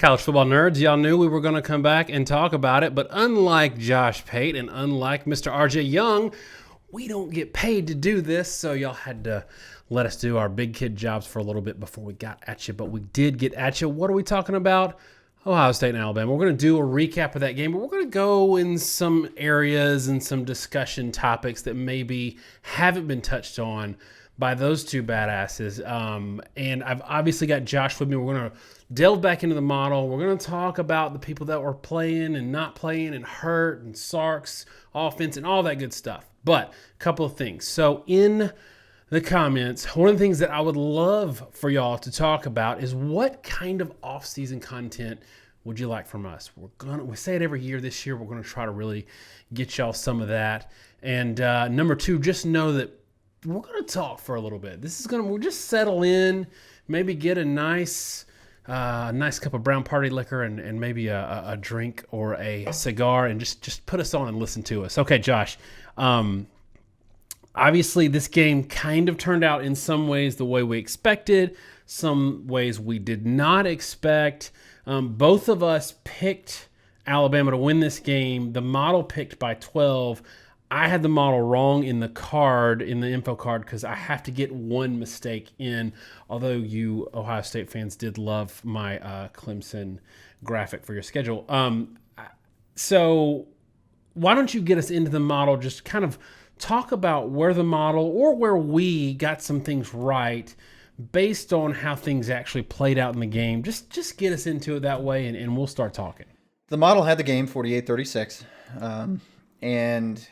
College football nerds, y'all knew we were going to come back and talk about it, but unlike Josh Pate and unlike Mr. RJ Young, we don't get paid to do this, so y'all had to let us do our big kid jobs for a little bit before we got at you, but we did get at you. What are we talking about? Ohio State and Alabama. We're going to do a recap of that game, but we're going to go in some areas and some discussion topics that maybe haven't been touched on by those two badasses. And I've obviously got Josh with me. We're going to delve back into the model. We're going to talk about the people that were playing and not playing and hurt and Sark's offense and all that good stuff. But a couple of things. So in the comments, one of the things that I would love for y'all to talk about is what kind of off-season content would you like from us? We say it every year. This year, we're going to try to really get y'all some of that. And number two, just know that we're going to talk for a little bit. We'll just settle in, maybe get a nice cup of brown party liquor and maybe a drink or a cigar and just put us on and listen to us. Okay, Josh. Obviously, this game kind of turned out in some ways the way we expected, some ways we did not expect. Both of us picked Alabama to win this game. The model picked by 12. I had the model wrong in the info card, because I have to get one mistake in, although you Ohio State fans did love my Clemson graphic for your schedule. So why don't you get us into the model, just kind of talk about where the model or where we got some things right based on how things actually played out in the game. Just get us into it that way, and we'll start talking. The model had the game 48-36. And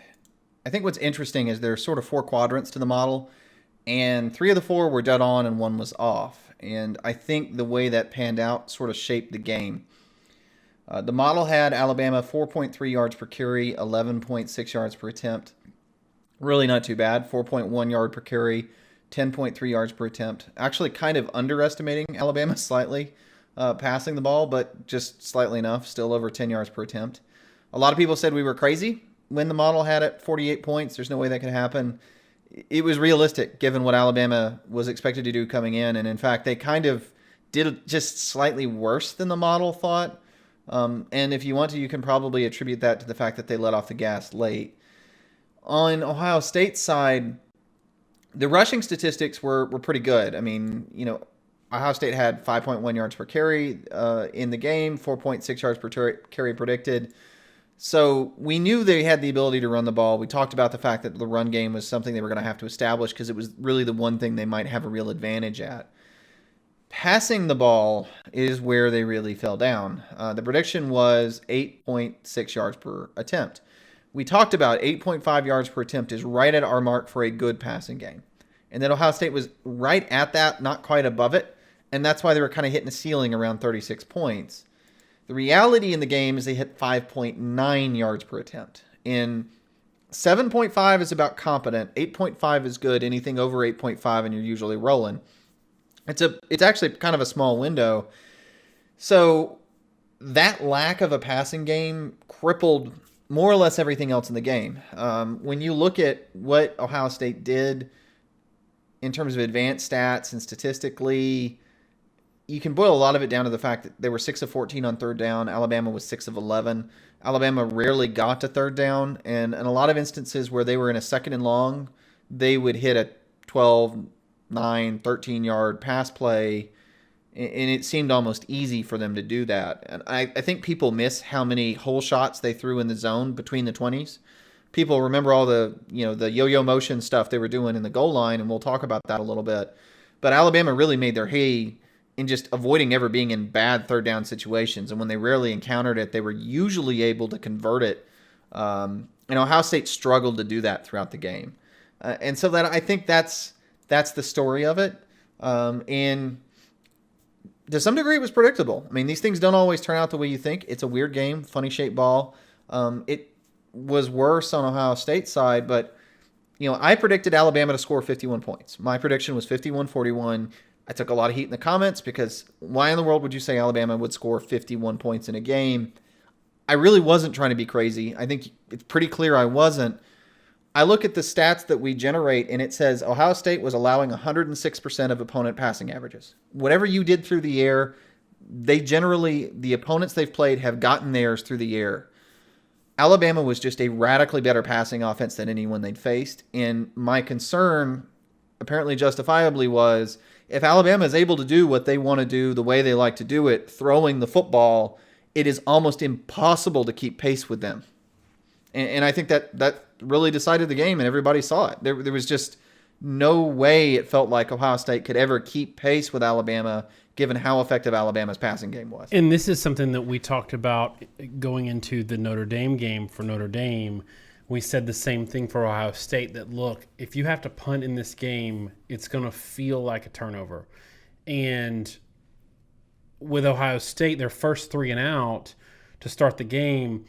I think what's interesting is there's sort of four quadrants to the model, and three of the four were dead on and one was off. And I think the way that panned out sort of shaped the game. The model had Alabama 4.3 yards per carry, 11.6 yards per attempt. Really not too bad. 4.1 yard per carry, 10.3 yards per attempt. Actually kind of underestimating Alabama slightly passing the ball, but just slightly enough. Still over 10 yards per attempt. A lot of people said we were crazy when the model had it 48 points. There's no way that could happen. It was realistic given what Alabama was expected to do coming in. And in fact, they kind of did just slightly worse than the model thought. And if you want to, you can probably attribute that to the fact that they let off the gas late. On Ohio State's side, the rushing statistics were pretty good. I mean, Ohio State had 5.1 yards per carry in the game, 4.6 yards per carry predicted. So we knew they had the ability to run the ball. We talked about the fact that the run game was something they were going to have to establish because it was really the one thing they might have a real advantage at. Passing the ball is where they really fell down. The prediction was 8.6 yards per attempt. We talked about 8.5 yards per attempt is right at our mark for a good passing game. And then Ohio State was right at that, not quite above it. And that's why they were kind of hitting a ceiling around 36 points. The reality in the game is they hit 5.9 yards per attempt. And 7.5 is about competent. 8.5 is good. Anything over 8.5 and you're usually rolling. It's actually kind of a small window. So that lack of a passing game crippled more or less everything else in the game. When you look at what Ohio State did in terms of advanced stats and statistically, you can boil a lot of it down to the fact that they were 6 of 14 on third down. Alabama was 6 of 11. Alabama rarely got to third down, and in a lot of instances where they were in a second and long, they would hit a 12, 9, 13-yard pass play, and it seemed almost easy for them to do that. And I think people miss how many hole shots they threw in the zone between the 20s. People remember all the yo-yo motion stuff they were doing in the goal line, and we'll talk about that a little bit. But Alabama really made their hay in just avoiding ever being in bad third down situations. And when they rarely encountered it, they were usually able to convert it. And Ohio State struggled to do that throughout the game. And so that I think that's the story of it. And to some degree, it was predictable. I mean, these things don't always turn out the way you think. It's a weird game, funny shaped ball. It was worse on Ohio State's side, but I predicted Alabama to score 51 points. My prediction was 51-41. I took a lot of heat in the comments because why in the world would you say Alabama would score 51 points in a game? I really wasn't trying to be crazy. I think it's pretty clear I wasn't. I look at the stats that we generate, and it says Ohio State was allowing 106% of opponent passing averages. Whatever you did through the air, the opponents they've played have gotten theirs through the air. Alabama was just a radically better passing offense than anyone they'd faced. And my concern, apparently justifiably, was if Alabama is able to do what they want to do the way they like to do it, throwing the football, it is almost impossible to keep pace with them. And I think that really decided the game, and everybody saw it. There was just no way it felt like Ohio State could ever keep pace with Alabama, given how effective Alabama's passing game was. And this is something that we talked about going into the Notre Dame game for Notre Dame. We said the same thing for Ohio State, that, look, if you have to punt in this game, it's going to feel like a turnover. And with Ohio State, their first 3 and out to start the game,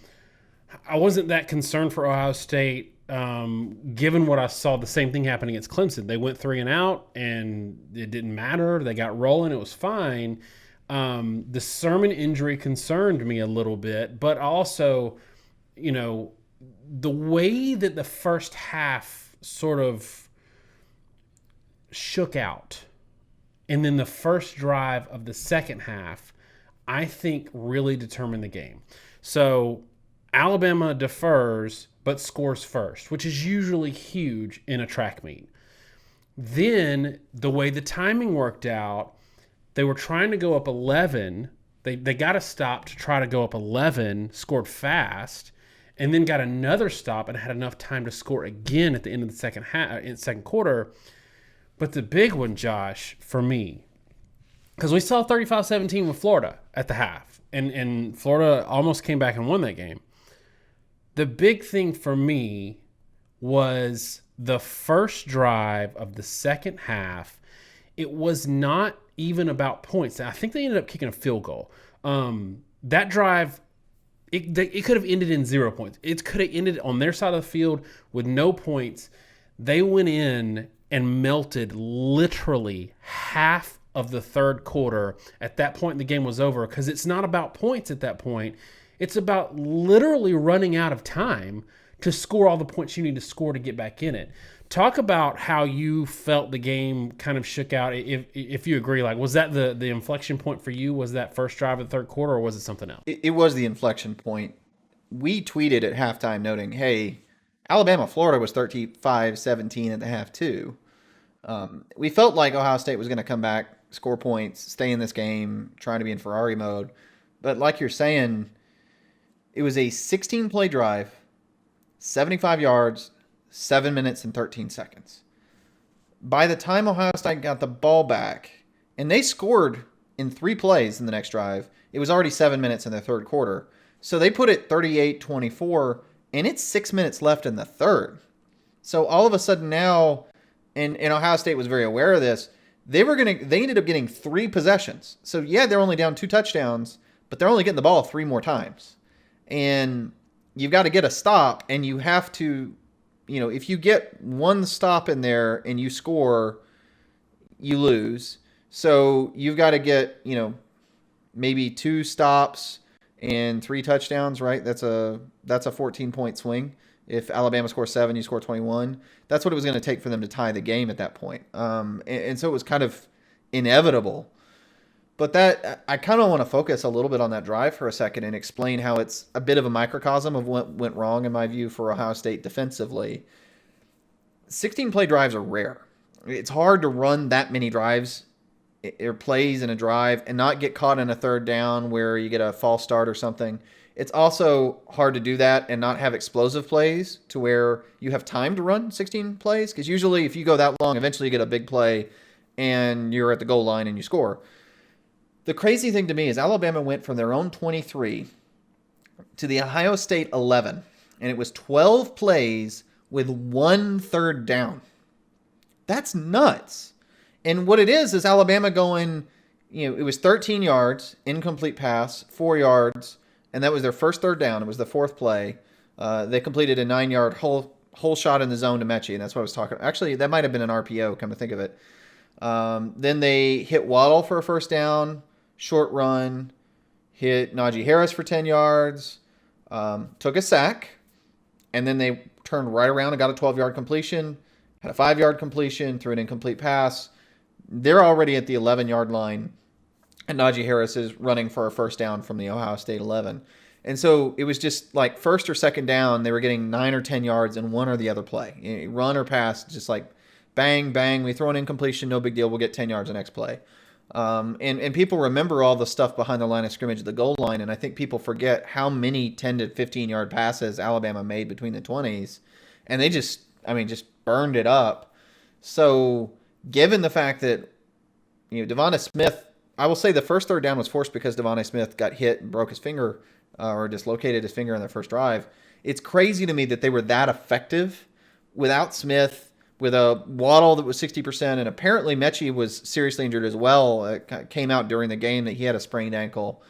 I wasn't that concerned for Ohio State, given what I saw the same thing happen against Clemson. They went 3 and out, and it didn't matter. They got rolling. It was fine. The Sermon injury concerned me a little bit, but also, the way that the first half sort of shook out, and then the first drive of the second half, I think really determined the game. So Alabama defers but scores first, which is usually huge in a track meet. Then the way the timing worked out, they were trying to go up 11. They got a stop to try to go up 11, scored fast, and then got another stop and had enough time to score again at the end of the second quarter. But the big one, Josh, for me, because we saw 35-17 with Florida at the half, and Florida almost came back and won that game. The big thing for me was the first drive of the second half. It was not even about points. I think they ended up kicking a field goal. That drive, it could have ended in 0 points. It could have ended on their side of the field with no points. They went in and melted literally half of the third quarter. At that point, the game was over, because it's not about points at that point. It's about literally running out of time to score all the points you need to score to get back in it. Talk about how you felt the game kind of shook out. If you agree, like, was that the inflection point for you? Was that first drive of the third quarter, or was it something else? It was the inflection point. We tweeted at halftime noting, hey, Alabama-Florida was 35-17 at the half too. We felt like Ohio State was going to come back, score points, stay in this game, trying to be in Ferrari mode. But like you're saying, it was a 16-play drive, 75 yards, 7 minutes and 13 seconds. By the time Ohio State got the ball back, and they scored in 3 plays in the next drive, it was already 7 minutes in the third quarter. So they put it 38-24, and it's 6 minutes left in the third. So all of a sudden now, and Ohio State was very aware of this, they ended up getting 3 possessions. So yeah, they're only down 2 touchdowns, but they're only getting the ball 3 more times. And you've got to get a stop, and you have to, if you get 1 stop in there and you score, you lose. So you've got to get, maybe 2 stops and 3 touchdowns, right? That's a 14-point swing. If Alabama scores 7, you score 21. That's what it was going to take for them to tie the game at that point. And so it was kind of inevitable. But that, I kind of want to focus a little bit on that drive for a second and explain how it's a bit of a microcosm of what went wrong, in my view, for Ohio State defensively. 16-play drives are rare. It's hard to run that many drives or plays in a drive and not get caught in a third down where you get a false start or something. It's also hard to do that and not have explosive plays to where you have time to run 16 plays, because usually if you go that long, eventually you get a big play and you're at the goal line and you score. The crazy thing to me is Alabama went from their own 23 to the Ohio State 11, and it was 12 plays with 1 third down. That's nuts. And what it is Alabama going, it was 13 yards, incomplete pass, 4 yards, and that was their first third down. It was the 4th play. They completed a 9-yard whole shot in the zone to Mechie, and that's what I was talking about. Actually, that might have been an RPO, come to think of it. Then they hit Waddle for a first down, short run, hit Najee Harris for 10 yards, took a sack, and then they turned right around and got a 12-yard completion, had a 5-yard completion, threw an incomplete pass. They're already at the 11-yard line and Najee Harris is running for a first down from the Ohio State 11. And so it was just like first or second down, they were getting 9 or 10 yards in one or the other play. Run or pass, just like bang, bang. We throw an incompletion, no big deal. We'll get 10 yards the next play. And people remember all the stuff behind the line of scrimmage at the goal line, and I think people forget how many 10 to 15-yard passes Alabama made between the 20s, and they just burned it up. So given the fact that, Devonta Smith, I will say the first third down was forced because Devonta Smith got hit and broke his finger or dislocated his finger on their first drive. It's crazy to me that they were that effective without Smith, with a Waddle that was 60%, and apparently Mechie was seriously injured as well. It came out during the game that he had a sprained ankle.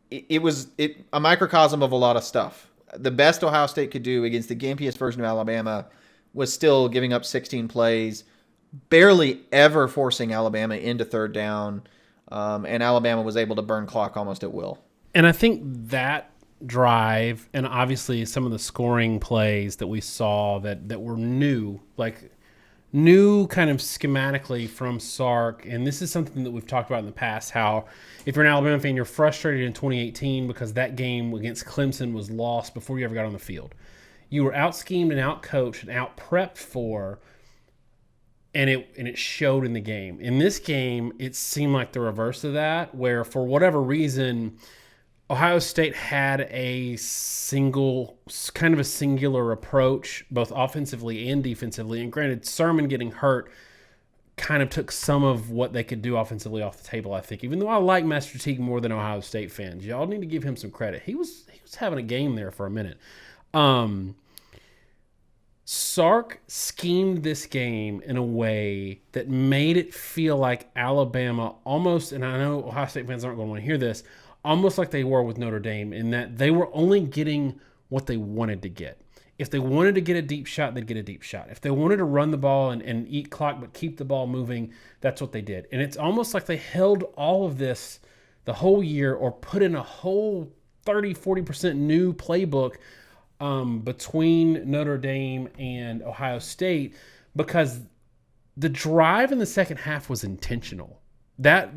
It was a microcosm of a lot of stuff. The best Ohio State could do against the gimpiest version of Alabama was still giving up 16 plays, barely ever forcing Alabama into third down, and Alabama was able to burn clock almost at will. And I think that drive, and obviously some of the scoring plays that we saw that were new kind of schematically from Sark, and this is something that we've talked about in the past, how if you're an Alabama fan, you're frustrated in 2018 because that game against Clemson was lost before you ever got on the field. You were out-schemed and out-coached and out-prepped for, and it showed in the game. In this game, it seemed like the reverse of that, where for whatever reason, Ohio State had a singular approach, both offensively and defensively. And granted, Sermon getting hurt kind of took some of what they could do offensively off the table, I think. Even though I like Master Teague more than Ohio State fans, y'all need to give him some credit. He was having a game there for a minute. Sark schemed this game in a way that made it feel like Alabama almost, and I know Ohio State fans aren't going to want to hear this, almost like they were with Notre Dame, in that they were only getting what they wanted to get. If they wanted to get a deep shot, they'd get a deep shot. If they wanted to run the ball and eat clock but keep the ball moving, that's what they did. And it's almost like they held all of this the whole year, or put in a whole 30-40% new playbook between Notre Dame and Ohio State, because the drive in the second half was intentional. That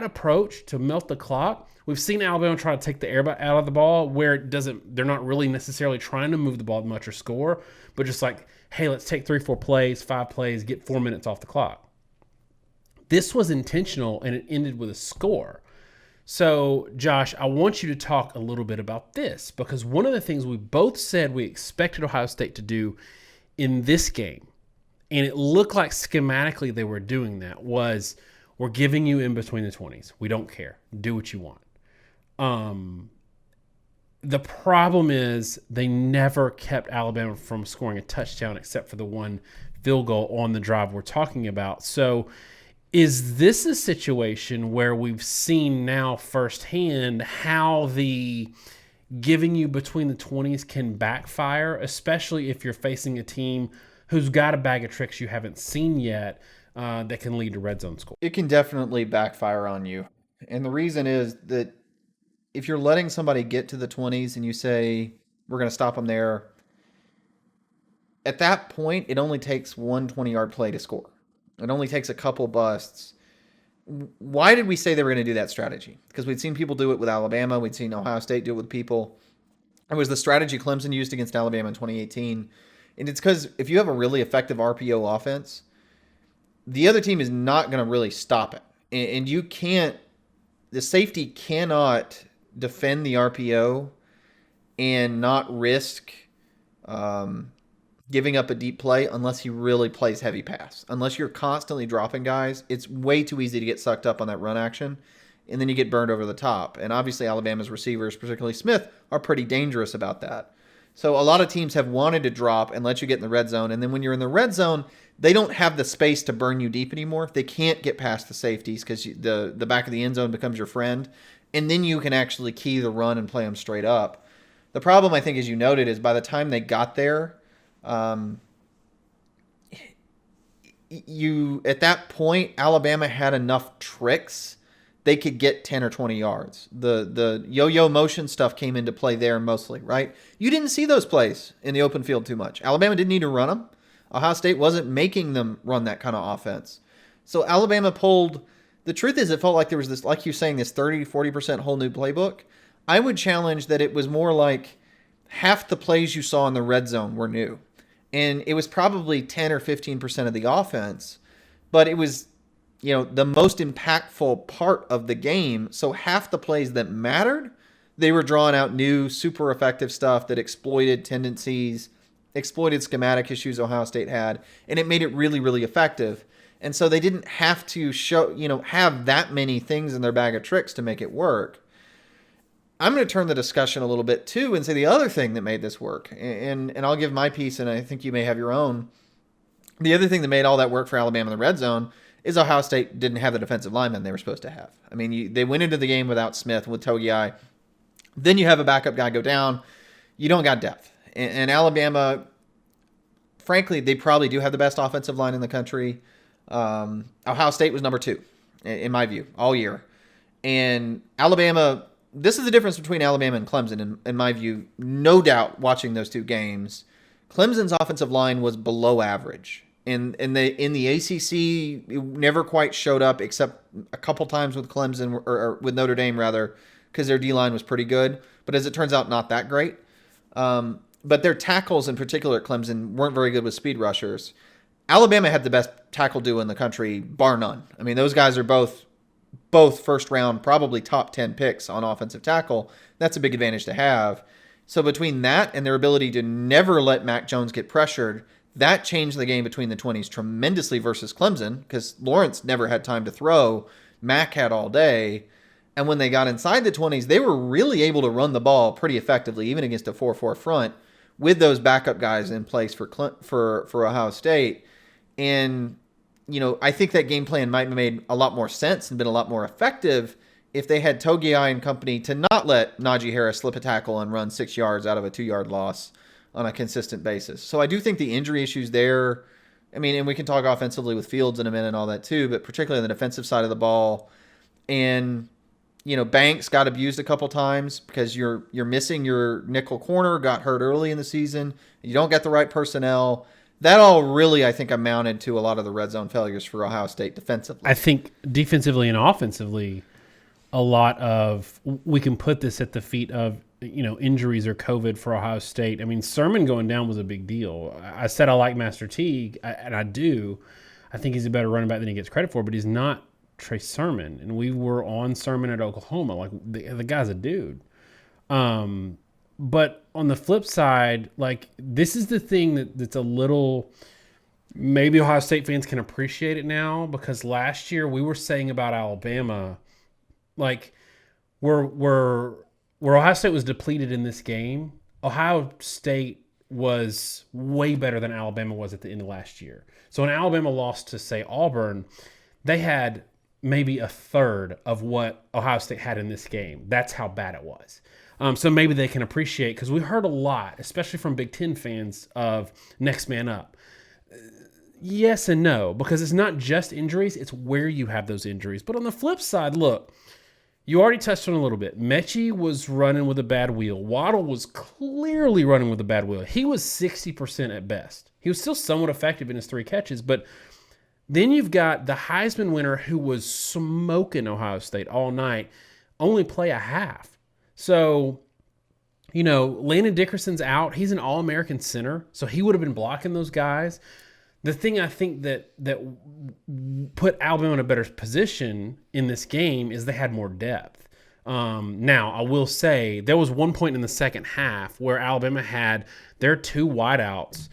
approach to melt the clock, we've seen Alabama try to take the air out of the ball where they're not really necessarily trying to move the ball much or score, but just like, hey, let's take 3-4 plays, 5 plays, get 4 minutes off the clock. This was intentional, and it ended with a score. So, Josh, I want you to talk a little bit about this, because one of the things we both said we expected Ohio State to do in this game, and it looked like schematically they were doing that, was we're giving you in between the 20s. We don't care. Do what you want. The problem is they never kept Alabama from scoring a touchdown except for the one field goal on the drive we're talking about. So is this a situation where we've seen now firsthand how the giving you between the 20s can backfire, especially if you're facing a team who's got a bag of tricks you haven't seen yet that can lead to red zone score? It can definitely backfire on you. And the reason is that if you're letting somebody get to the 20s and you say, we're going to stop them there, at that point, it only takes one 20-yard play to score. It only takes a couple busts. Why did we say they were going to do that strategy? Because we'd seen people do it with Alabama. We'd seen Ohio State do it with people. It was the strategy Clemson used against Alabama in 2018. And it's because if you have a really effective RPO offense, the other team is not going to really stop it. And you can't, the safety cannot defend the RPO and not risk giving up a deep play unless he really plays heavy pass. Unless you're constantly dropping guys, it's way too easy to get sucked up on that run action, and then you get burned over the top. And obviously Alabama's receivers, particularly Smith, are pretty dangerous about that. So a lot of teams have wanted to drop and let you get in the red zone, and then when you're in the red zone, they don't have the space to burn you deep anymore. They can't get past the safeties because the back of the end zone becomes your friend, and then you can actually key the run and play them straight up. The problem, I think, as you noted, is by the time they got there, at that point, Alabama had enough tricks they could get 10 or 20 yards. The yo-yo motion stuff came into play there mostly, right? You didn't see those plays in the open field too much. Alabama didn't need to run them. Ohio State wasn't making them run that kind of offense. So Alabama pulled The truth is, it felt like there was this, like you're saying, this 30-40% whole new playbook. I would challenge that it was more like half the plays you saw in the red zone were new. And it was probably 10 or 15% of the offense, but it was, the most impactful part of the game. So half the plays that mattered, they were drawing out new, super effective stuff that exploited tendencies, exploited schematic issues Ohio State had, and it made it really, really effective. And so they didn't have to have that many things in their bag of tricks to make it work. I'm going to turn the discussion a little bit too and say the other thing that made this work, and I'll give my piece, and I think you may have your own. The other thing that made all that work for Alabama in the red zone is Ohio State didn't have the defensive linemen they were supposed to have. I mean, they went into the game without Smith, with Togiai. Then you have a backup guy go down. You don't got depth. And Alabama, frankly, they probably do have the best offensive line in the country. Ohio State was number 2, in my view, all year. And Alabama, this is the difference between Alabama and Clemson, in my view. No doubt, watching those two games, Clemson's offensive line was below average. In the ACC, it never quite showed up, except a couple times with Clemson, or with Notre Dame, rather, because their D-line was pretty good. But as it turns out, not that great. But their tackles, in particular at Clemson, weren't very good with speed rushers. Alabama had the best tackle duo in the country, bar none. I mean, those guys are both first round, probably top 10 picks on offensive tackle. That's a big advantage to have. So between that and their ability to never let Mac Jones get pressured, that changed the game between the 20s tremendously versus Clemson, because Lawrence never had time to throw. Mac had all day. And when they got inside the 20s, they were really able to run the ball pretty effectively, even against a 4-4 front, with those backup guys in place for Ohio State. And, I think that game plan might have made a lot more sense and been a lot more effective if they had Togiai and company to not let Najee Harris slip a tackle and run 6 yards out of a 2-yard loss on a consistent basis. So I do think the injury issues there, and we can talk offensively with Fields in a minute and all that too, but particularly on the defensive side of the ball. And, Banks got abused a couple times because you're missing your nickel corner, got hurt early in the season. You don't get the right personnel. That all really, I think, amounted to a lot of the red zone failures for Ohio State defensively. I think defensively and offensively, we can put this at the feet of, injuries or COVID for Ohio State. I mean, Sermon going down was a big deal. I said I like Master Teague, and I do. I think he's a better running back than he gets credit for, but he's not Trey Sermon. And we were on Sermon at Oklahoma. Like, the guy's a dude. But on the flip side, this is the thing that's a little, maybe Ohio State fans can appreciate it now, because last year we were saying about Alabama, where Ohio State was depleted in this game, Ohio State was way better than Alabama was at the end of last year. So when Alabama lost to, say, Auburn, they had maybe a third of what Ohio State had in this game. That's how bad it was. So maybe they can appreciate, because we heard a lot, especially from Big Ten fans, of next man up. Yes and no, because it's not just injuries, it's where you have those injuries. But on the flip side, look, you already touched on it a little bit. Mechie was running with a bad wheel. Waddle was clearly running with a bad wheel. He was 60% at best. He was still somewhat effective in his 3 catches, but then you've got the Heisman winner, who was smoking Ohio State all night, only play a half. So, Landon Dickerson's out. He's an All-American center, so he would have been blocking those guys. The thing I think that put Alabama in a better position in this game is they had more depth. Now, I will say there was one point in the second half where Alabama had their 2 wideouts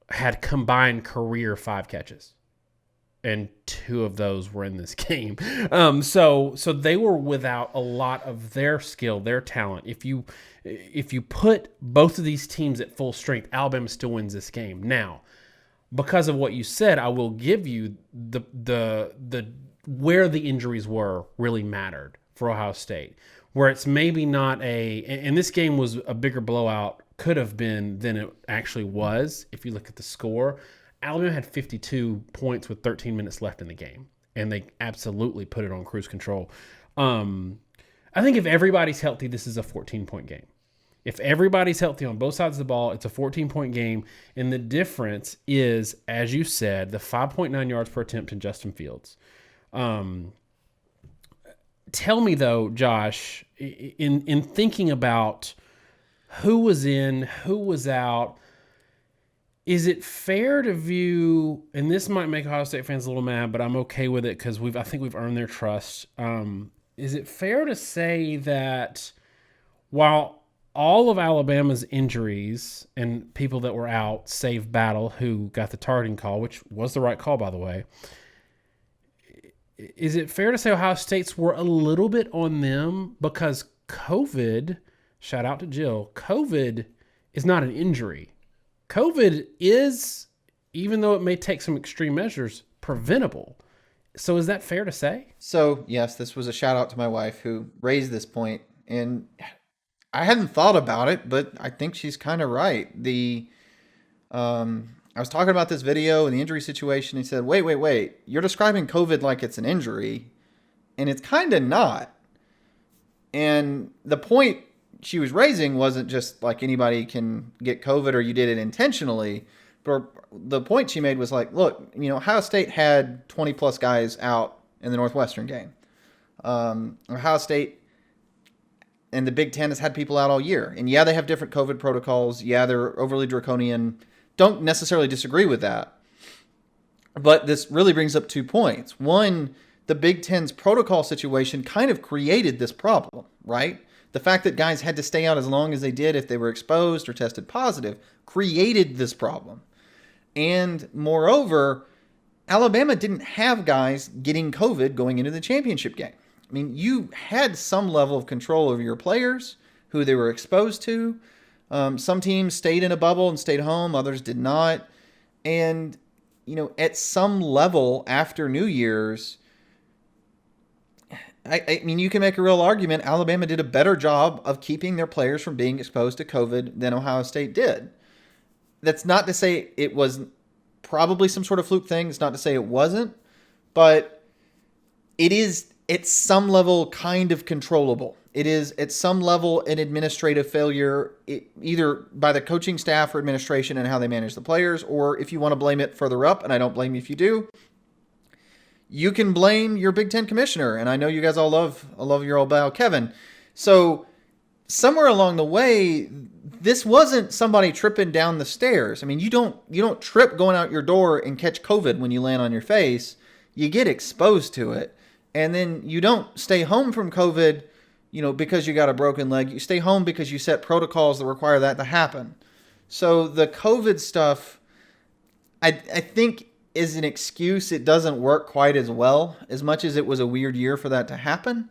had combined career 5 catches. And 2 of those were in this game. So they were without a lot of their skill, their talent. If you put both of these teams at full strength, Alabama still wins this game. Now, because of what you said, I will give you the where the injuries were really mattered for Ohio State. Where it's maybe not and this game was a bigger blowout, could have been, than it actually was if you look at the score. Alabama had 52 points with 13 minutes left in the game, and they absolutely put it on cruise control. I think if everybody's healthy, this is a 14-point game. If everybody's healthy on both sides of the ball, it's a 14-point game, and the difference is, as you said, the 5.9 yards per attempt in Justin Fields. Tell me though, Josh, in thinking about who was in, who was out, is it fair to view, and this might make Ohio State fans a little mad, but I'm okay with it because I think we've earned their trust. Is it fair to say that while all of Alabama's injuries and people that were out, save Battle, who got the targeting call, which was the right call, by the way, is it fair to say Ohio State's were a little bit on them because COVID, shout out to Jill, COVID is not an injury. COVID is, even though it may take some extreme measures, preventable. So is that fair to say? So, yes, this was a shout out to my wife who raised this point, and I hadn't thought about it, but I think she's kind of right. I was talking about this video and the injury situation. He said, wait. You're describing COVID like it's an injury, and it's kind of not. And the point she was raising wasn't just like anybody can get COVID or you did it intentionally. But the point she made was like, look, Ohio State had 20 plus guys out in the Northwestern game. Ohio State and the Big Ten has had people out all year. And yeah, they have different COVID protocols. Yeah, they're overly draconian. Don't necessarily disagree with that. But this really brings up 2 points. One, the Big Ten's protocol situation kind of created this problem, right? The fact that guys had to stay out as long as they did if they were exposed or tested positive created this problem. And moreover, Alabama didn't have guys getting COVID going into the championship game. I mean, you had some level of control over your players, who they were exposed to. Some teams stayed in a bubble and stayed home. Others did not. And, at some level after New Year's, I mean, you can make a real argument. Alabama did a better job of keeping their players from being exposed to COVID than Ohio State did. That's not to say it was probably some sort of fluke thing. It's not to say it wasn't. But it is, at some level, kind of controllable. It is, at some level, an administrative failure, either by the coaching staff or administration and how they manage the players, or if you want to blame it further up, and I don't blame you if you do, you can blame your Big Ten commissioner. And I know you guys all love your old pal Kevin. So somewhere along the way, this wasn't somebody tripping down the stairs. I mean, you don't trip going out your door and catch COVID when you land on your face. You get exposed to it. And then you don't stay home from COVID, because you got a broken leg. You stay home because you set protocols that require that to happen. So the COVID stuff, I think, is an excuse. It doesn't work quite as well. As much as it was a weird year for that to happen,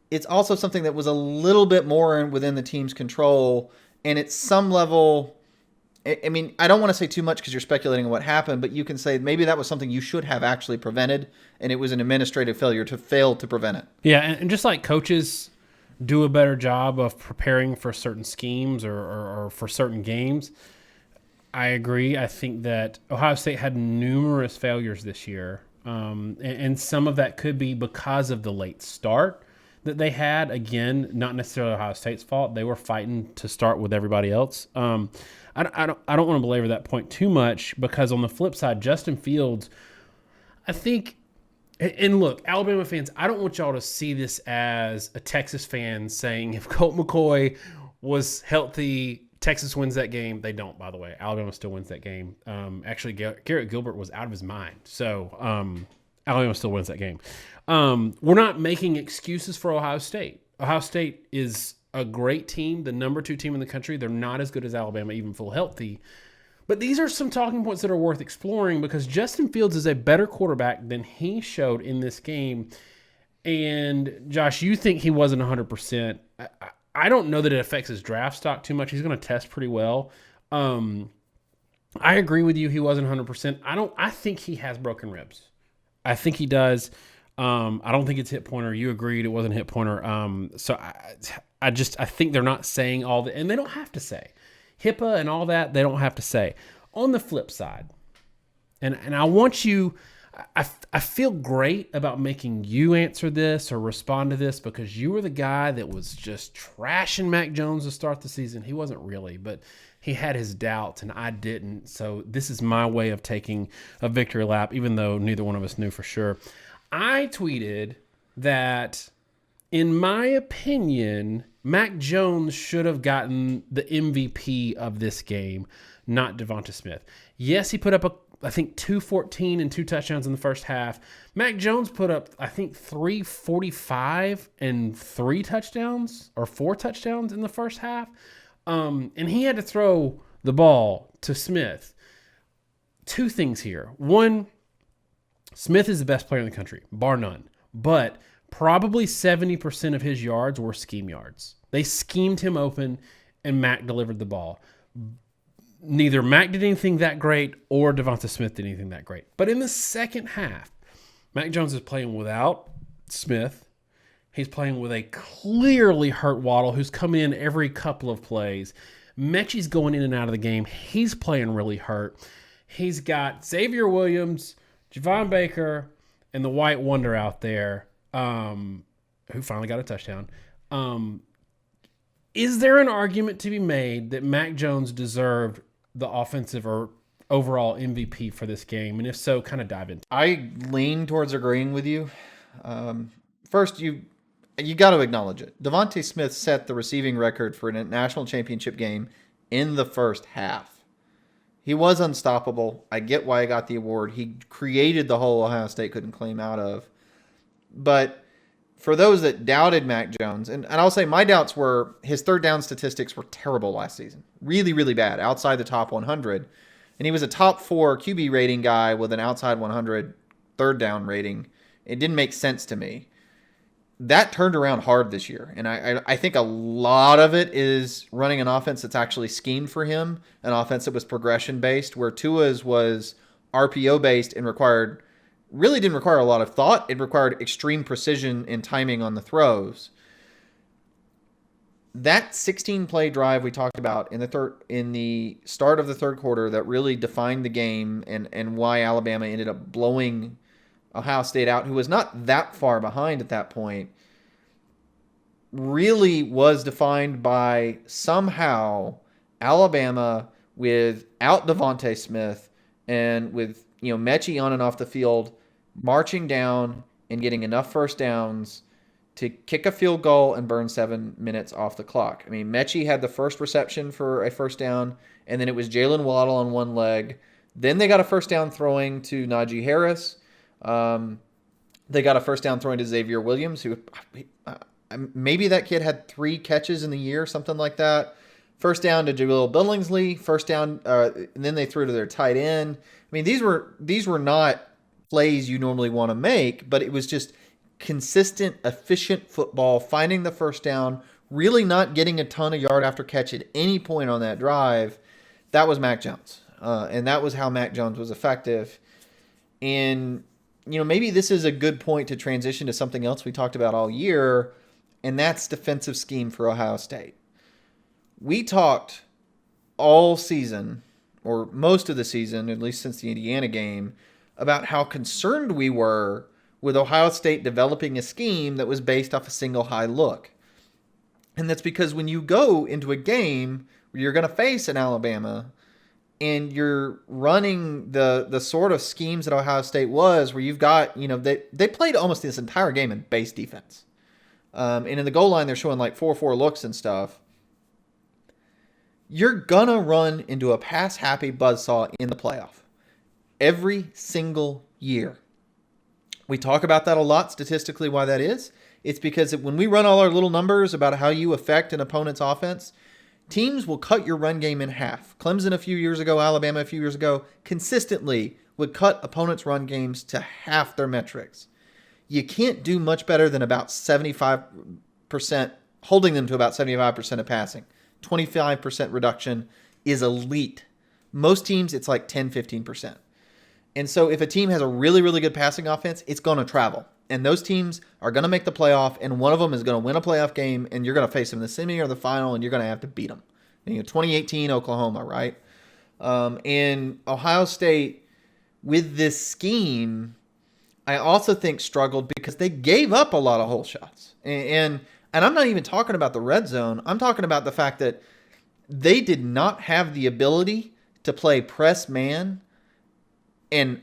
it's also something that was a little bit more within the team's control. And at some level, I mean, I don't want to say too much because you're speculating on what happened, but you can say maybe that was something you should have actually prevented, and it was an administrative failure to fail to prevent it. Yeah, and just like coaches do a better job of preparing for certain schemes or for certain games, I agree. I think that Ohio State had numerous failures this year, and some of that could be because of the late start that they had. Again, not necessarily Ohio State's fault. They were fighting to start with everybody else. I don't want to belabor that point too much, because on the flip side, Justin Fields, I think, and look, Alabama fans, I don't want y'all to see this as a Texas fan saying if Colt McCoy was healthy, Texas wins that game. They don't, by the way. Alabama still wins that game. Actually, Garrett Gilbert was out of his mind. So Alabama still wins that game. We're not making excuses for Ohio State. Ohio State is a great team, the number 2 team in the country. They're not as good as Alabama, even full healthy. But these are some talking points that are worth exploring, because Justin Fields is a better quarterback than he showed in this game. And Josh, you think he wasn't 100%. I don't know that it affects his draft stock too much. He's going to test pretty well. I agree with you. He wasn't 100%. I think he has broken ribs. I think he does. I don't think it's hip pointer. You agreed it wasn't hip pointer. So I think they're not saying all that, and they don't have to say HIPAA and all that. They don't have to say. On the flip side, and I want you, I feel great about making you answer this or respond to this, because you were the guy that was just trashing Mac Jones to start the season. He wasn't really, but he had his doubts and I didn't. So this is my way of taking a victory lap, even though neither one of us knew for sure. I tweeted that, in my opinion, Mac Jones should have gotten the MVP of this game, not Devonta Smith. Yes, he put up, I think, 214 and 2 touchdowns in the first half. Mac Jones put up, I think, 345 and 3 touchdowns or 4 touchdowns in the first half. And he had to throw the ball to Smith. Two things here. One, Smith is the best player in the country, bar none. But probably 70% of his yards were scheme yards. They schemed him open, and Mac delivered the ball. Neither Mac did anything that great or Devonta Smith did anything that great. But in the second half, Mac Jones is playing without Smith. He's playing with a clearly hurt Waddle who's come in every couple of plays. Mechie's going in and out of the game. He's playing really hurt. He's got Xavier Williams, Javon Baker, and the White Wonder out there, who finally got a touchdown. Is there an argument to be made that Mac Jones deserved the offensive or overall MVP for this game? And if so, kind of dive into it. I lean towards agreeing with you. First, you got to acknowledge it. Davonte Smith set the receiving record for a national championship game in the first half. He was unstoppable. I get why he got the award. He created the hole Ohio State couldn't claim out of. But for those that doubted Mac Jones, and I'll say my doubts were his third down statistics were terrible last season. Really, really bad, outside the top 100. And he was a top 4 QB rating guy with an outside 100 third down rating. It didn't make sense to me. That turned around hard this year. And I think a lot of it is running an offense that's actually schemed for him, an offense that was progression-based, where Tua's was RPO-based and really didn't require a lot of thought. It required extreme precision and timing on the throws. That 16-play drive we talked about in the start of the third quarter that really defined the game and why Alabama ended up blowing Ohio State out, who was not that far behind at that point, really was defined by somehow Alabama without Devonta Smith and with Mechie on and off the field marching down and getting enough first downs to kick a field goal and burn 7 minutes off the clock. I mean, Mechie had the first reception for a first down, and then it was Jalen Waddle on one leg. Then they got a first down throwing to Najee Harris. They got a first down throwing to Xavier Williams, who maybe that kid had 3 catches in the year, something like that. First down to Jaleel Billingsley. First down, and then they threw to their tight end. I mean, these were not plays you normally want to make, but it was just consistent, efficient football, finding the first down, really not getting a ton of yard after catch at any point on that drive. That was Mac Jones, and that was how Mac Jones was effective. And maybe this is a good point to transition to something else we talked about all year, and that's defensive scheme for Ohio State. We talked all season, or most of the season, at least since the Indiana game, about how concerned we were with Ohio State developing a scheme that was based off a single high look. And that's because when you go into a game where you're going to face an Alabama and you're running the sort of schemes that Ohio State was, where you've got, they played almost this entire game in base defense. And in the goal line, they're showing like 4-4 looks and stuff. You're going to run into a pass-happy buzzsaw in the playoff every single year. We talk about that a lot statistically, why that is. It's because when we run all our little numbers about how you affect an opponent's offense, teams will cut your run game in half. Clemson a few years ago, Alabama a few years ago, consistently would cut opponents' run games to half their metrics. You can't do much better than about 75%, holding them to about 75% of passing. 25% reduction is elite. Most teams, it's like 10, 15%. And so if a team has a really, really good passing offense, it's going to travel. And those teams are going to make the playoff, and one of them is going to win a playoff game, and you're going to face them in the semi or the final, and you're going to have to beat them. 2018 Oklahoma, right? And Ohio State, with this scheme, I also think struggled because they gave up a lot of hole shots. And I'm not even talking about the red zone. I'm talking about the fact that they did not have the ability to play press man and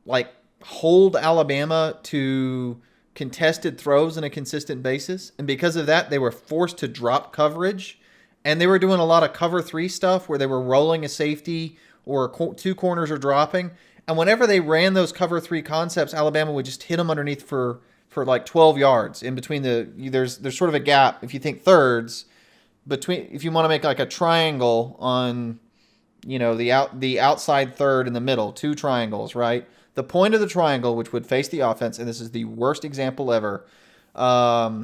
like hold Alabama to contested throws on a consistent basis. And because of that, they were forced to drop coverage. And they were doing a lot of cover 3 stuff where they were rolling a safety or 2 corners are dropping. And whenever they ran those cover 3 concepts, Alabama would just hit them underneath for like 12 yards in between there's sort of a gap if you think thirds between, if you want to make like a triangle on, the outside third in the middle, 2 triangles, right? The point of the triangle, which would face the offense, and this is the worst example ever,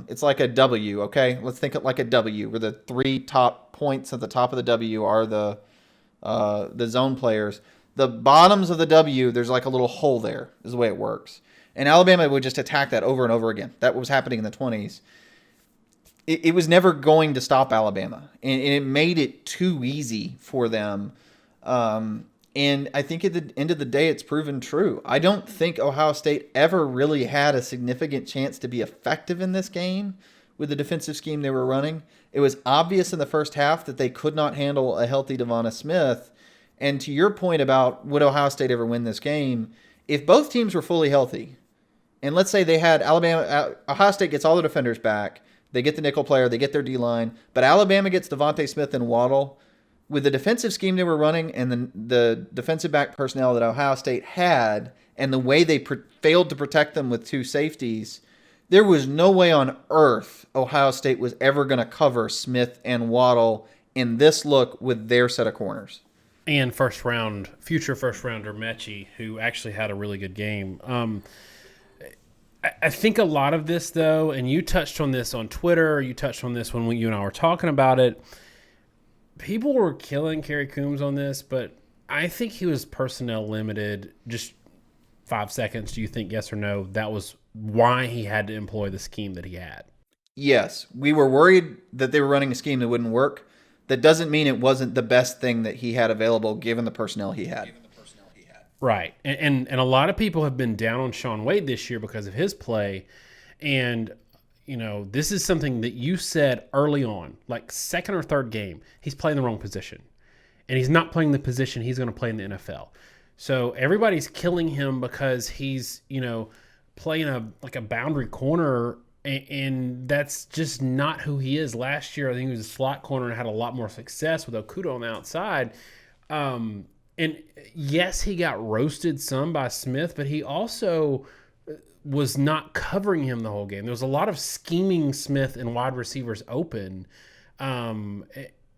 it's like a W, okay? Let's think of like a W, where the 3 top points at the top of the W are the zone players. The bottoms of the W, there's like a little hole there, is the way it works. And Alabama would just attack that over and over again. That was happening in the 20s. It was never going to stop Alabama, and it made it too easy for them. And I think at the end of the day, it's proven true. I don't think Ohio State ever really had a significant chance to be effective in this game with the defensive scheme they were running. It was obvious in the first half that they could not handle a healthy Devonta Smith. And to your point about would Ohio State ever win this game, if both teams were fully healthy, and let's say they had Ohio State gets all the defenders back, they get the nickel player, they get their D-line, but Alabama gets Davonte Smith and Waddle. With the defensive scheme they were running and the defensive back personnel that Ohio State had and the way they failed to protect them with 2 safeties, there was no way on earth Ohio State was ever going to cover Smith and Waddle in this look with their set of corners. And future first rounder Mechie, who actually had a really good game. I think a lot of this, though, and you touched on this on Twitter, you touched on this when you and I were talking about it, people were killing Kerry Coombs on this, but I think he was personnel limited. Just 5 seconds. Do you think yes or no? That was why he had to employ the scheme that he had. Yes. We were worried that they were running a scheme that wouldn't work. That doesn't mean it wasn't the best thing that he had available given the personnel he had. Right. And a lot of people have been down on Shaun Wade this year because of his play. And this is something that you said early on, like second or third game, he's playing the wrong position. And he's not playing the position he's going to play in the NFL. So everybody's killing him because he's, playing a boundary corner, and that's just not who he is. Last year, I think he was a slot corner and had a lot more success with Okudah on the outside. And yes, he got roasted some by Smith, but he also was not covering him the whole game. There was a lot of scheming Smith and wide receivers open. And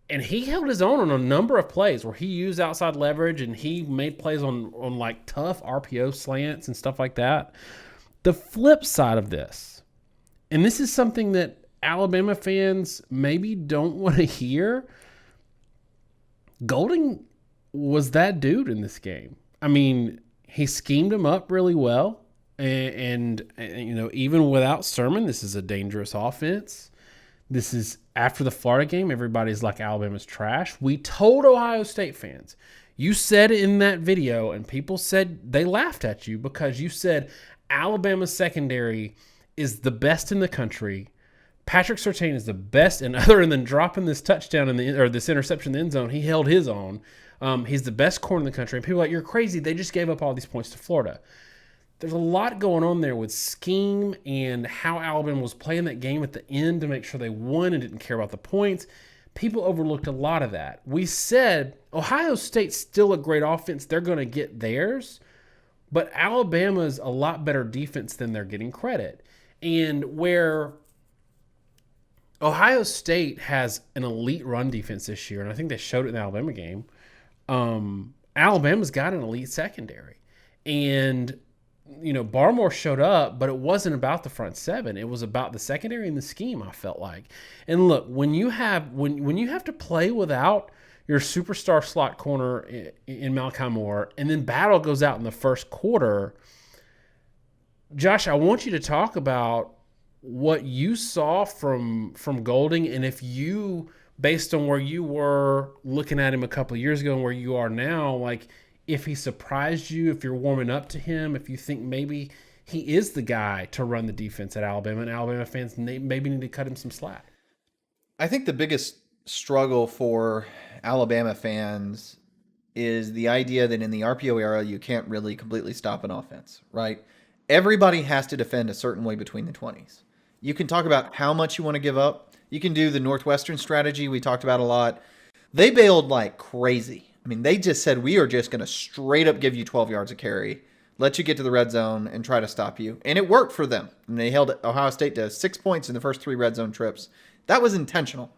he held his own on a number of plays where he used outside leverage and he made plays on like tough RPO slants and stuff like that. The flip side of this, and this is something that Alabama fans maybe don't want to hear, Golding was that dude in this game. I mean, he schemed him up really well. And even without Sermon, this is a dangerous offense. This is after the Florida game. Everybody's like, Alabama's trash. We told Ohio State fans, you said in that video, and people said they laughed at you because you said Alabama's secondary is the best in the country. Patrick Surtain is the best, and other than dropping this touchdown or this interception in the end zone, he held his own. He's the best corner in the country. And people are like, you're crazy. They just gave up all these points to Florida. There's a lot going on there with scheme and how Alabama was playing that game at the end to make sure they won and didn't care about the points. People overlooked a lot of that. We said Ohio State's still a great offense. They're going to get theirs. But Alabama's a lot better defense than they're getting credit. And where Ohio State has an elite run defense this year, and I think they showed it in the Alabama game, Alabama's got an elite secondary. And Barmore showed up, but it wasn't about the front seven. It was about the secondary and the scheme, I felt like. And look, when you have to play without your superstar slot corner in Malachi Moore, and then Battle goes out in the first quarter, Josh, I want you to talk about what you saw from Golding, and if you, based on where you were looking at him a couple of years ago and where you are now, like, if he surprised you, if you're warming up to him, if you think maybe he is the guy to run the defense at Alabama, and Alabama fans maybe need to cut him some slack. I think the biggest struggle for Alabama fans is the idea that in the RPO era, you can't really completely stop an offense, right? Everybody has to defend a certain way between the 20s. You can talk about how much you want to give up. You can do the Northwestern strategy we talked about a lot. They bailed like crazy. I mean, they just said, we are just going to straight up give you 12 yards of carry, let you get to the red zone and try to stop you. And it worked for them. And they held Ohio State to 6 points in the first 3 red zone trips. That was intentional.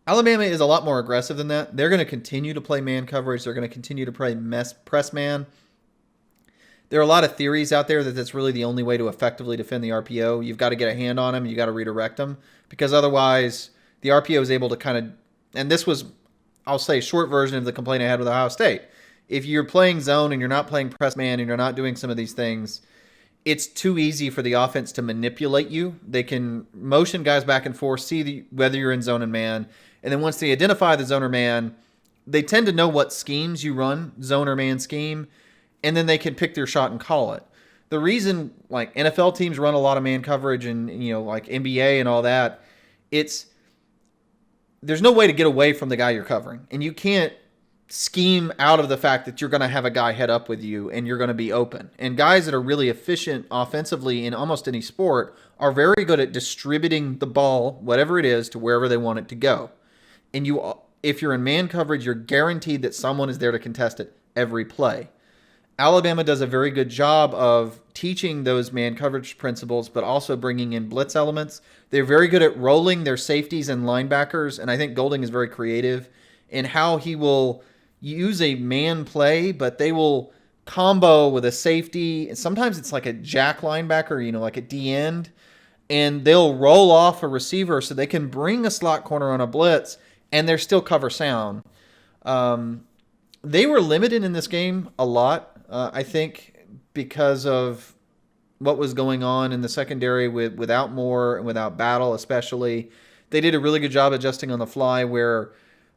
Alabama is a lot more aggressive than that. They're going to continue to play man coverage. They're going to continue to play press man. There are a lot of theories out there that that's really the only way to effectively defend the RPO. You've got to get a hand on them. You got to redirect them, because otherwise the RPO is able to kind of, and this was, I'll say, a short version of the complaint I had with Ohio State. If you're playing zone and you're not playing press man and you're not doing some of these things, it's too easy for the offense to manipulate you. They can motion guys back and forth, see whether you're in zone and man. And then once they identify the zone or man, they tend to know what schemes you run, zone or man scheme, and then they can pick their shot and call it. The reason like NFL teams run a lot of man coverage and like NBA and all that, there's no way to get away from the guy you're covering. And you can't scheme out of the fact that you're going to have a guy head up with you and you're going to be open. And guys that are really efficient offensively in almost any sport are very good at distributing the ball, whatever it is, to wherever they want it to go. And if you're in man coverage, you're guaranteed that someone is there to contest it every play. Alabama does a very good job of teaching those man coverage principles, but also bringing in blitz elements. They're very good at rolling their safeties and linebackers, and I think Golding is very creative in how he will use a man play, but they will combo with a safety. Sometimes it's like a jack linebacker, like a D end, and they'll roll off a receiver so they can bring a slot corner on a blitz, and they're still cover sound. They were limited in this game a lot. I think because of what was going on in the secondary without Moore and without Battle especially. They did a really good job adjusting on the fly where,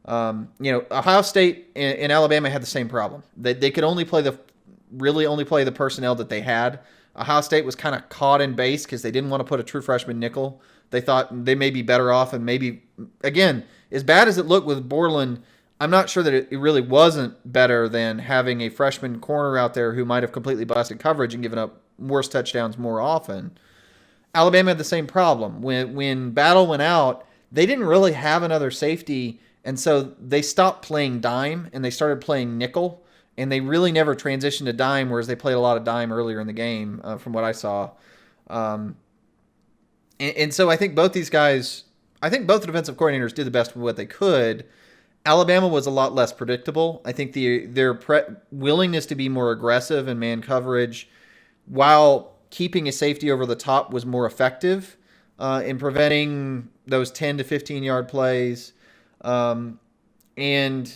Ohio State and Alabama had the same problem. They could only play the personnel that they had. Ohio State was kind of caught in base because they didn't want to put a true freshman nickel. They thought they may be better off, and maybe, again, as bad as it looked with Borland, I'm not sure that it really wasn't better than having a freshman corner out there who might have completely busted coverage and given up worse touchdowns more often. Alabama had the same problem. When Battle went out, they didn't really have another safety, and so they stopped playing dime and they started playing nickel, and they really never transitioned to dime, whereas they played a lot of dime earlier in the game, from what I saw. And so I think both the defensive coordinators did the best with what they could. Alabama was a lot less predictable. I think their willingness to be more aggressive in man coverage while keeping a safety over the top was more effective in preventing those 10 to 15-yard plays. And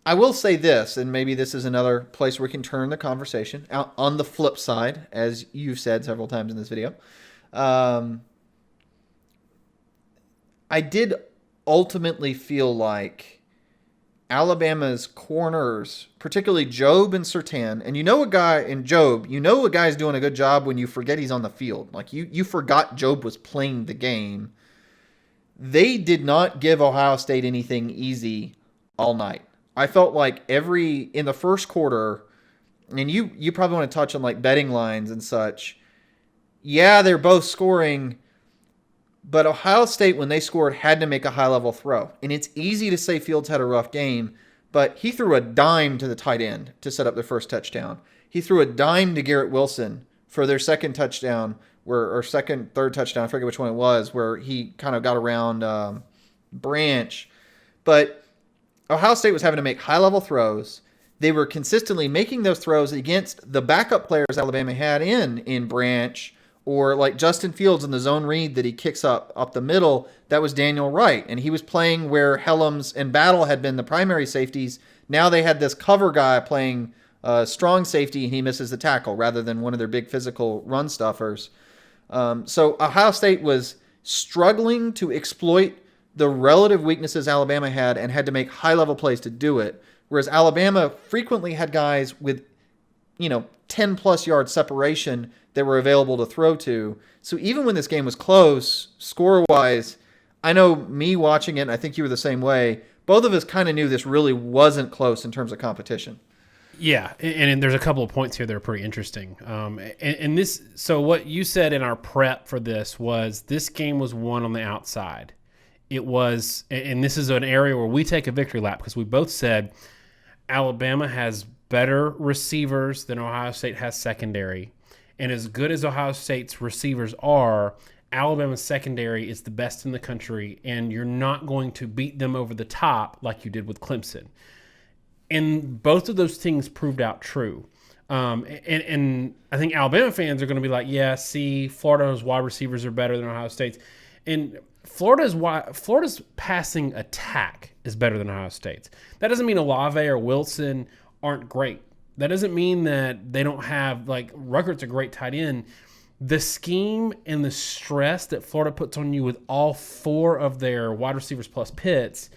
I will say this, and maybe this is another place where we can turn the conversation out on the flip side, as you've said several times in this video. I did ultimately feel like Alabama's corners, particularly Job and Surtain, and a guy's doing a good job when you forget he's on the field. Like you forgot Job was playing the game. They did not give Ohio State anything easy all night. I felt like in the first quarter, and you probably want to touch on like betting lines and such. Yeah, they're both scoring, but Ohio State, when they scored, had to make a high-level throw. And it's easy to say Fields had a rough game, but he threw a dime to the tight end to set up their first touchdown. He threw a dime to Garrett Wilson for their second touchdown, third touchdown, I forget which one it was, where he kind of got around Branch. But Ohio State was having to make high-level throws. They were consistently making those throws against the backup players Alabama had in Branch, or like Justin Fields in the zone read that he kicks up the middle. That was Daniel Wright, and he was playing where Helms and Battle had been the primary safeties. Now they had this cover guy playing strong safety, and he misses the tackle rather than one of their big physical run stuffers. So Ohio State was struggling to exploit the relative weaknesses Alabama had and had to make high-level plays to do it, whereas Alabama frequently had guys with 10-plus yard separation that were available to throw to. So even when this game was close, score-wise, I know me watching it, and I think you were the same way, both of us kind of knew this really wasn't close in terms of competition. Yeah, and there's a couple of points here that are pretty interesting. And this, so what you said in our prep for this was this game was won on the outside. It was, and this is an area where we take a victory lap because we both said Alabama has better receivers than Ohio State has secondary. And as good as Ohio State's receivers are, Alabama's secondary is the best in the country, and you're not going to beat them over the top like you did with Clemson. And both of those things proved out true. And I think Alabama fans are going to be like, yeah, see, Florida's wide receivers are better than Ohio State's. And Florida's passing attack is better than Ohio State's. That doesn't mean Olave or Wilson aren't great. That doesn't mean that they don't have, like, Ruckert's a great tight end. The scheme and the stress that Florida puts on you with all four of their wide receivers plus Pitts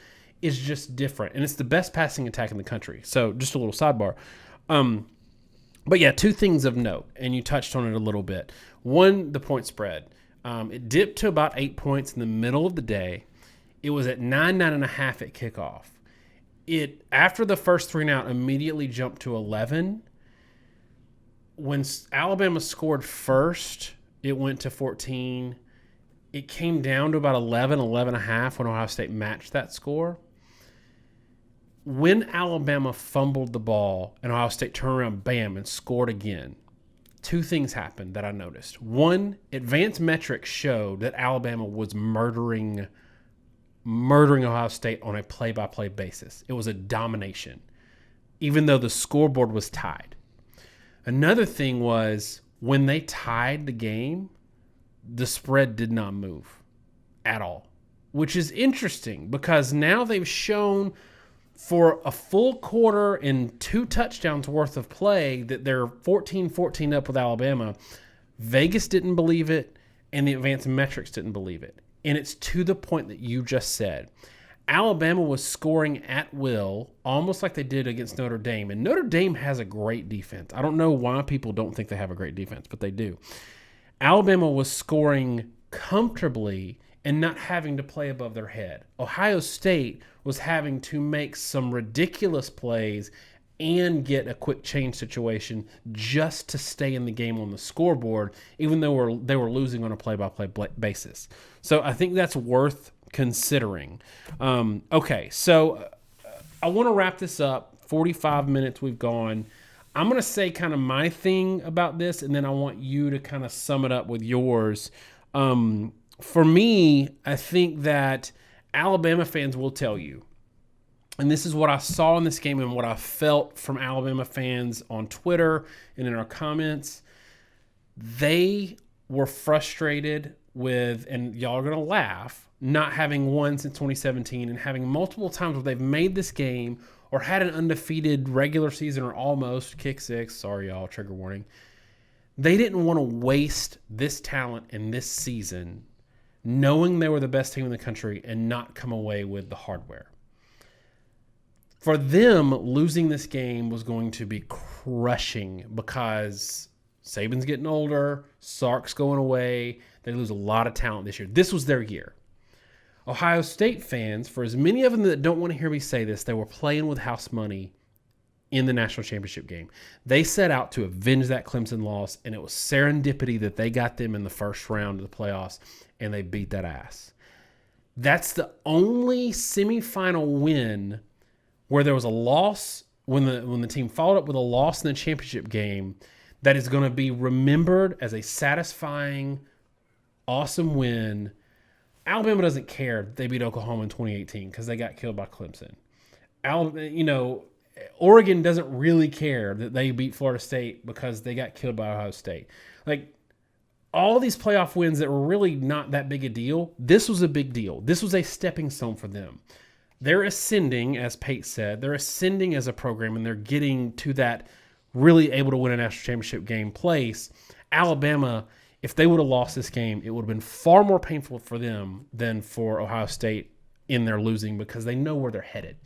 is just different. And it's the best passing attack in the country. So just a little sidebar. But yeah, two things of note, and you touched on it a little bit. One, the point spread. It dipped to about 8 points in the middle of the day. It was at 9.5 at kickoff. It, after the first 3 and out, immediately jumped to 11. When Alabama scored first, it went to 14. It came down to about 11.5 when Ohio State matched that score. When Alabama fumbled the ball and Ohio State turned around, bam, and scored again, two things happened that I noticed. One, advanced metrics showed that Alabama was murdering Ohio State on a play-by-play basis. It was a domination, even though the scoreboard was tied. Another thing was when they tied the game, the spread did not move at all, which is interesting because now they've shown for a full quarter and 2 touchdowns worth of play that they're 14-14 up with Alabama. Vegas didn't believe it, and the advanced metrics didn't believe it. And it's to the point that you just said. Alabama was scoring at will, almost like they did against Notre Dame. And Notre Dame has a great defense. I don't know why people don't think they have a great defense, but they do. Alabama was scoring comfortably and not having to play above their head. Ohio State was having to make some ridiculous plays and get a quick change situation just to stay in the game on the scoreboard, even though they were losing on a play-by-play basis. So I think that's worth considering. Okay, so I want to wrap this up. 45 minutes we've gone. I'm going to say kind of my thing about this, and then I want you to kind of sum it up with yours. For me, I think that Alabama fans will tell you, and this is what I saw in this game and what I felt from Alabama fans on Twitter and in our comments. They were frustrated with, and y'all are going to laugh, not having won since 2017 and having multiple times where they've made this game or had an undefeated regular season or almost kick 6. Sorry, y'all, trigger warning. They didn't want to waste this talent in this season knowing they were the best team in the country and not come away with the hardware. For them, losing this game was going to be crushing because Saban's getting older, Sark's going away. They lose a lot of talent this year. This was their year. Ohio State fans, for as many of them that don't want to hear me say this, they were playing with house money in the national championship game. They set out to avenge that Clemson loss, and it was serendipity that they got them in the first round of the playoffs, and they beat that ass. That's the only semifinal win where there was a loss when the team followed up with a loss in the championship game that is going to be remembered as a satisfying, awesome win. Alabama doesn't care they beat Oklahoma in 2018 because they got killed by Clemson. Oregon doesn't really care that they beat Florida State because they got killed by Ohio State. Like, all these playoff wins that were really not that big a deal, this was a big deal. This was a stepping stone for them. They're ascending, as Pate said, they're ascending as a program, and they're getting to that really able to win a national championship game place. Alabama, if they would have lost this game, it would have been far more painful for them than for Ohio State in their losing because they know where they're headed.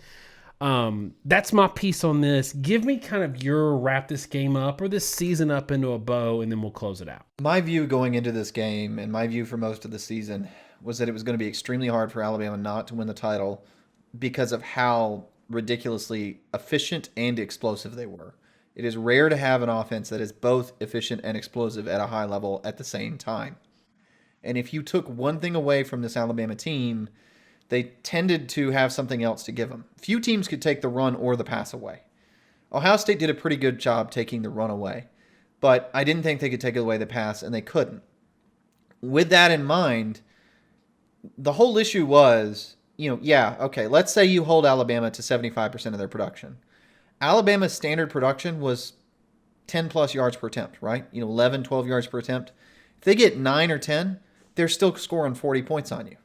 That's my piece on this. Give me kind of your wrap this game up or this season up into a bow, and then we'll close it out. My view going into this game and my view for most of the season was that it was going to be extremely hard for Alabama not to win the title because of how ridiculously efficient and explosive they were. It is rare to have an offense that is both efficient and explosive at a high level at the same time. And if you took one thing away from this Alabama team, they tended to have something else to give them. Few teams could take the run or the pass away. Ohio State did a pretty good job taking the run away, but I didn't think they could take away the pass, and they couldn't. With that in mind, the whole issue was, let's say you hold Alabama to 75% of their production. Alabama's standard production was 10 plus yards per attempt, right? 11, 12 yards per attempt. If they get 9 or 10, they're still scoring 40 points on you.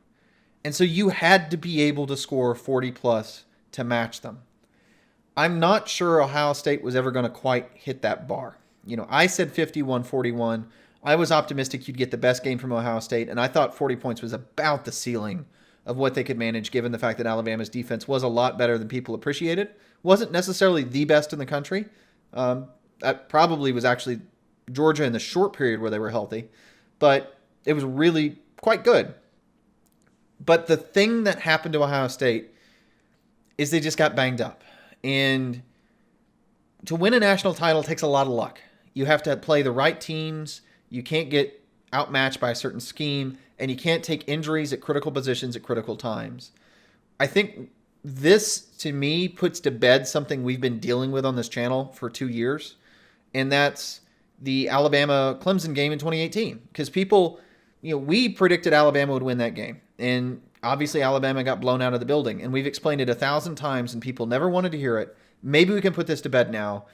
And so you had to be able to score 40 plus to match them. I'm not sure Ohio State was ever going to quite hit that bar. I said 51-41. I was optimistic you'd get the best game from Ohio State, and I thought 40 points was about the ceiling of what they could manage, given the fact that Alabama's defense was a lot better than people appreciated. Wasn't necessarily the best in the country. That probably was actually Georgia in the short period where they were healthy, but it was really quite good. But the thing that happened to Ohio State is they just got banged up. And to win a national title takes a lot of luck. You have to play the right teams. You can't get outmatched by a certain scheme, and you can't take injuries at critical positions at critical times. I think this, to me, puts to bed something we've been dealing with on this channel for 2 years, and that's the Alabama-Clemson game in 2018. Because people, we predicted Alabama would win that game, and obviously Alabama got blown out of the building, and we've explained it 1,000 times, and people never wanted to hear it. Maybe we can put this to bed now.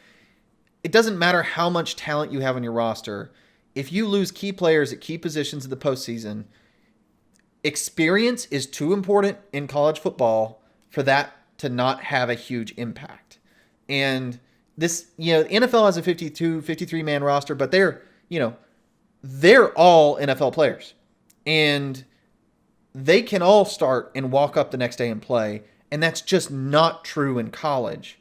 It doesn't matter how much talent you have on your roster. If you lose key players at key positions in the postseason, experience is too important in college football for that to not have a huge impact. And this, the NFL has a 52, 53-man roster, but they're all NFL players. And they can all start and walk up the next day and play, and that's just not true in college.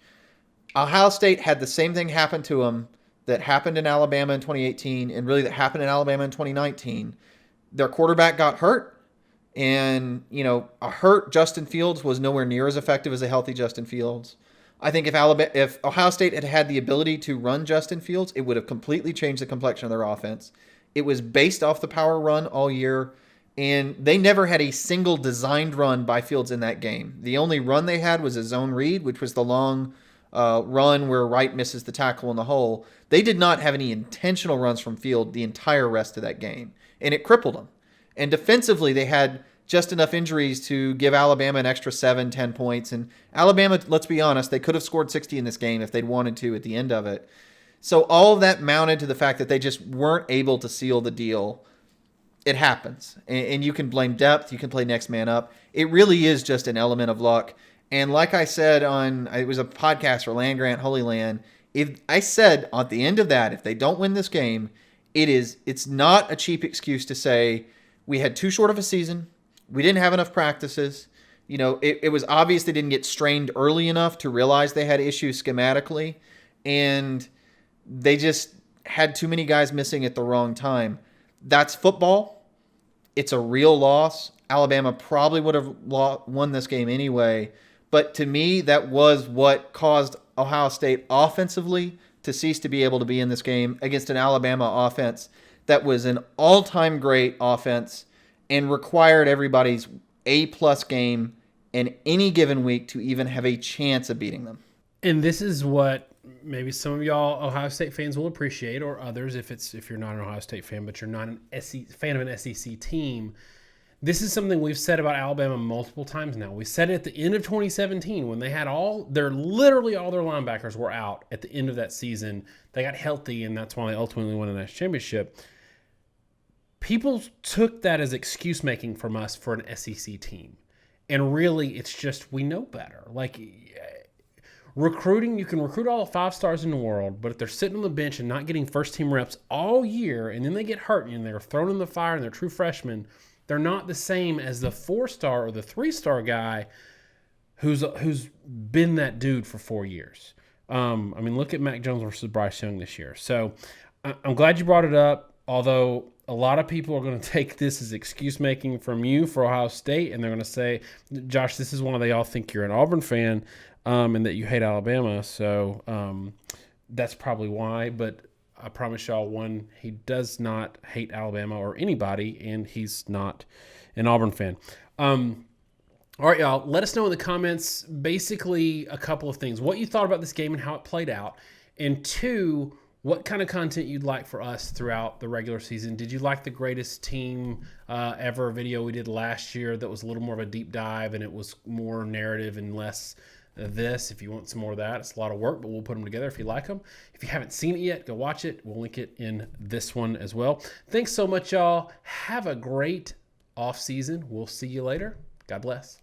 Ohio State had the same thing happen to them that happened in Alabama in 2018 and really that happened in Alabama in 2019. Their quarterback got hurt, and, a hurt Justin Fields was nowhere near as effective as a healthy Justin Fields. I think if Ohio State had had the ability to run Justin Fields, it would have completely changed the complexion of their offense. It was based off the power run all year, and they never had a single designed run by Fields in that game. The only run they had was a zone read, which was the long run where Wright misses the tackle in the hole. They did not have any intentional runs from Field the entire rest of that game, and it crippled them. And defensively, they had just enough injuries to give Alabama an extra 7-10 points. And Alabama, let's be honest, they could have scored 60 in this game if they'd wanted to at the end of it. So all of that mounted to the fact that they just weren't able to seal the deal. It happens. And you can blame depth. You can play next man up. It really is just an element of luck. And like I said it was a podcast for Land Grant Holy Land, if I said at the end of that, if they don't win this game, it's not a cheap excuse to say we had too short of a season. We didn't have enough practices. It was obvious they didn't get strained early enough to realize they had issues schematically, and they just had too many guys missing at the wrong time. That's football. It's a real loss. Alabama probably would have won this game anyway, but to me, that was what caused Ohio State offensively to cease to be able to be in this game against an Alabama offense that was an all-time great offense and required everybody's A-plus game in any given week to even have a chance of beating them. And this is what maybe some of y'all Ohio State fans will appreciate, or others if you're not an Ohio State fan, but you're not an fan of an SEC team. This is something we've said about Alabama multiple times now. We said it at the end of 2017 when they had literally all their linebackers were out at the end of that season. They got healthy, and that's why they ultimately won a national championship. People took that as excuse making from us for an SEC team. And really, it's just we know better. Like, recruiting, you can recruit all the 5 stars in the world, but if they're sitting on the bench and not getting first-team reps all year, and then they get hurt and they're thrown in the fire and they're true freshmen, they're not the same as the 4-star or the 3-star guy who's been that dude for 4 years. Look at Mac Jones versus Bryce Young this year. So I'm glad you brought it up. although a lot of people are going to take this as excuse making from you for Ohio State, and they're going to say, Josh, this is why they all think you're an Auburn fan and that you hate Alabama. So that's probably why. But I promise y'all, one, he does not hate Alabama or anybody, and he's not an Auburn fan. All right, y'all, let us know in the comments basically a couple of things. What you thought about this game and how it played out. And two, what kind of content you'd like for us throughout the regular season. Did you like the greatest team ever video we did last year that was a little more of a deep dive and it was more narrative and less this? If you want some more of that, it's a lot of work, but we'll put them together if you like them. If you haven't seen it yet, go watch it. We'll link it in this one as well. Thanks so much, y'all. Have a great off season. We'll see you later. God bless.